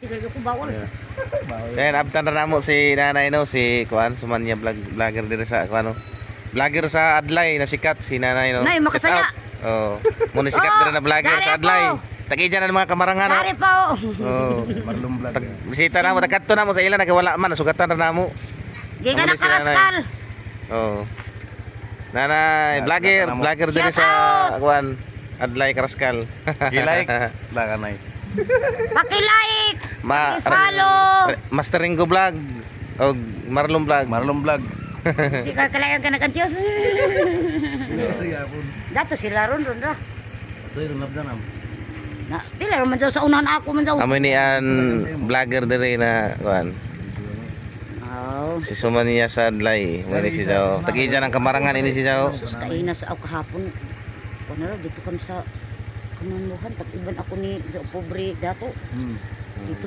Siguro ko bawal. Then abtan ra namo si nanay no, si kuan sumanya vlogger diri sa kuan no. Vlogger sa Adlay na sikat si nanay no. Nay, makasaya. Oh. Mo ni sikat diri na vlogger dari sa Adlay. ako. Tag-ija na mga kamarangan no. Dari pa oh. Oh. Marlong vlog. Bisita na mo tagkadto na mo sa ila nagawala man sugatan ra namo. Di ka Amo na ni si nanay. karaskal. Oh. Nanay, vlogger diri Shout sa out. kuan Adlay Karaskal. Gilay. Laganay. Paki-like. Ma Paki-follow. Master Ringo vlog o Marlon vlog. Marlong vlog. Di ka kalayan ka na kantyos. Dato sila ron ra. Ito yung labdan am. Na, pila man daw sa unahan ako man daw. Amoy ni an vlogger diri na kuan. Oh. Si Sumania sa Adlay, mali si Jao. Tag-ija ng kamarangan ini si Jao. Sus kainas ako kahapon. Ano ra dito kami sa kamanuhan tag iban ako ni pobre dato. Dito